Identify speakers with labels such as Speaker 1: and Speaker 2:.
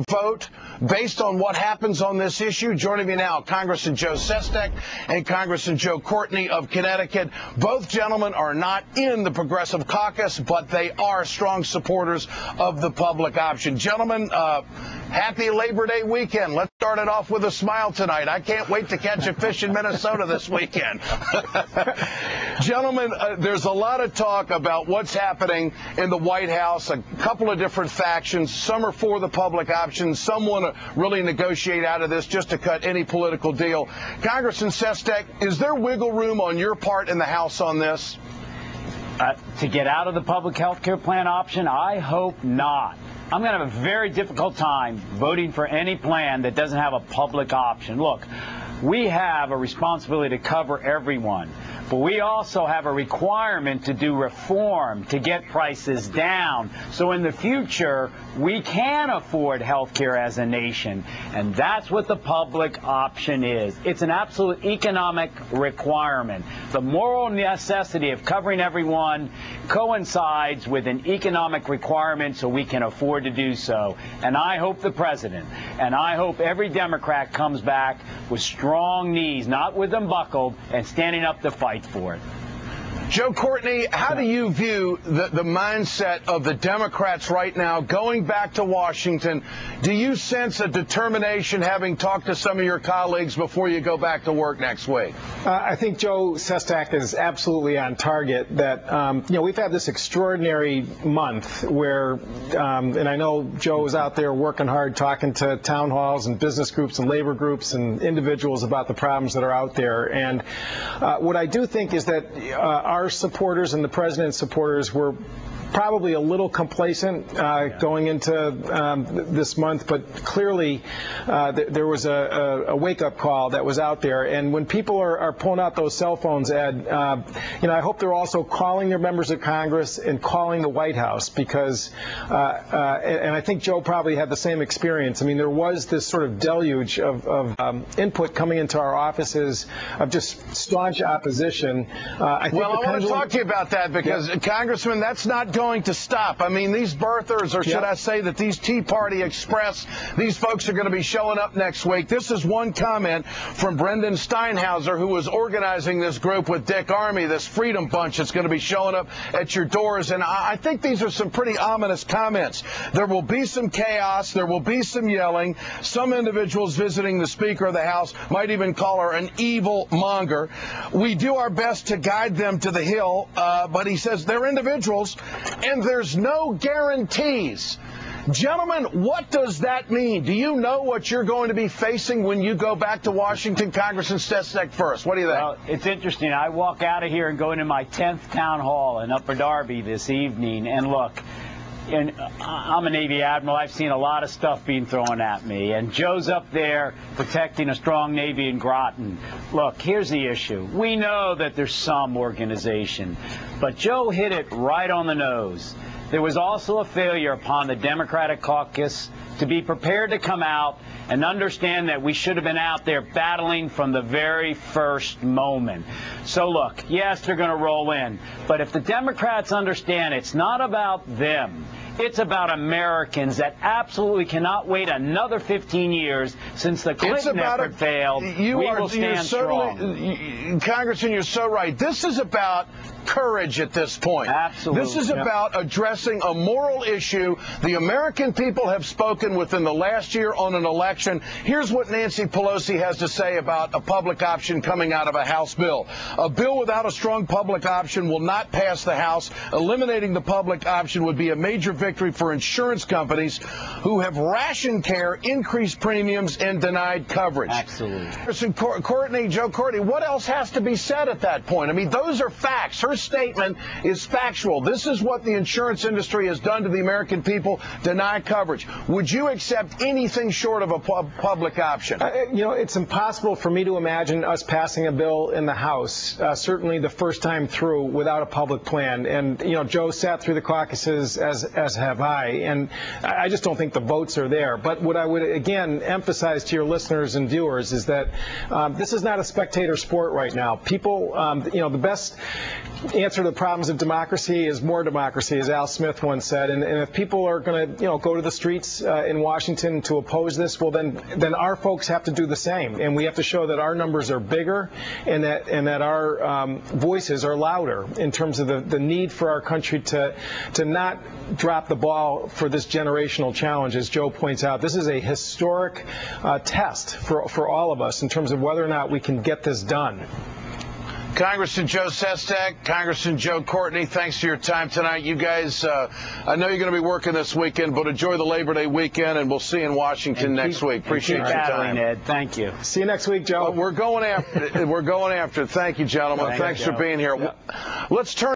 Speaker 1: vote based on what happens on this issue. Joining me now, Congressman Joe Sestak and Congressman Joe Courtney of Connecticut. Both gentlemen are not in the Progressive Caucus, but they are strong supporters of the public option. Gentlemen, happy Labor Day weekend. Let's start it off with a smile tonight. I can't wait to catch a fish in Minnesota this weekend. Gentlemen, there's a lot of talk about what's happening in the White House, a couple of different factions. Some are for the public option. Some want to really negotiate out of this just to cut any political deal. Congressman Sestak, is there wiggle room on your part in the House on this?
Speaker 2: To get out of the public health care plan option? I hope not. I'm going to have a very difficult time voting for any plan that doesn't have a public option. Look, we have a responsibility to cover everyone, but we also have a requirement to do reform to get prices down. So in the future, we can afford health care as a nation, and that's what the public option is. It's an absolute economic requirement. The moral necessity of covering everyone coincides with an economic requirement so we can afford to do so. And I hope the president and I hope every Democrat comes back with strong knees, not with them buckled, and standing up to fight for it.
Speaker 1: Joe Courtney, how do you view the mindset of the Democrats right now going back to Washington? Do you sense a determination, having talked to some of your colleagues, before you go back to work next week?
Speaker 3: I think Joe Sestak is absolutely on target. That we've had this extraordinary month where, and I know Joe is out there working hard, talking to town halls and business groups and labor groups and individuals about the problems that are out there. And what I do think is that our supporters and the president's supporters were probably a little complacent going into this month, but clearly there was a wake-up call that was out there. And when people are pulling out those cell phones, Ed, I hope they're also calling their members of Congress and calling the White House, because, and I think Joe probably had the same experience. I mean, there was this sort of deluge of input coming into our offices of just staunch opposition. I
Speaker 1: want to talk to you about that, because, Congressman, that's not going to stop. I mean, these birthers, or should I say that these Tea Party Express, these folks are going to be showing up next week. This is one comment from Brendan Steinhauser, who was organizing this group with Dick Armey, this Freedom Bunch that's going to be showing up at your doors. And I think these are some pretty ominous comments. There will be some chaos. There will be some yelling. Some individuals visiting the Speaker of the House might even call her an evil monger. We do our best to guide them to the hill, but he says they're individuals, and there's no guarantees. Gentlemen, what does that mean? Do you know what you're going to be facing when you go back to Washington? Congressman Sestak first. What do you think?
Speaker 2: Well, it's interesting. I walk out of here and go into my 10th town hall in Upper Darby this evening, and look, and I'm a Navy admiral. I've seen a lot of stuff being thrown at me, and Joe's up there protecting a strong Navy in Groton. Look, here's the issue. We know that there's some organization, but Joe hit it right on the nose. There was also a failure upon the Democratic caucus to be prepared to come out and understand that we should have been out there battling from the very first moment. So look, yes, they're going to roll in, but if the Democrats understand it's not about them, it's about Americans that absolutely cannot wait another 15 years since the Clinton effort failed. We will stand strong.
Speaker 1: Congressman, you're so right. This is about courage at this point.
Speaker 2: Absolutely.
Speaker 1: This is about addressing a moral issue. The American people have spoken within the last year on an election. Here's what Nancy Pelosi has to say about a public option coming out of a House bill. A bill without a strong public option will not pass the House. Eliminating the public option would be a major victory for insurance companies who have rationed care, increased premiums, and denied coverage.
Speaker 2: Absolutely.
Speaker 1: Courtney, Joe Courtney, what else has to be said at that point? I mean, those are facts. Her statement is factual. This is what the insurance industry has done to the American people, deny coverage. Would you accept anything short of a public option?
Speaker 3: It's impossible for me to imagine us passing a bill in the House, certainly the first time through, without a public plan. And, Joe sat through the caucuses, as have I, and I just don't think the votes are there. But what I would, again, emphasize to your listeners and viewers is that this is not a spectator sport right now. People, the best answer to the problems of democracy is more democracy, as Al Smith once said. And if people are going to, go to the streets in Washington to oppose this, well, then our folks have to do the same, and we have to show that our numbers are bigger and that our voices are louder in terms of the need for our country to not drop the ball for this generational challenge. As Joe points out, this is a historic test for all of us in terms of whether or not we can get this done.
Speaker 1: Congressman Joe Sestak, Congressman Joe Courtney, thanks for your time tonight. You guys, I know you're going to be working this weekend, but enjoy the Labor Day weekend, and we'll see you in Washington next week. Appreciate your time.
Speaker 2: Ed. Thank you.
Speaker 3: See you next week, Joe.
Speaker 1: We're going after it. Thank you, gentlemen. Thanks for being here. Let's turn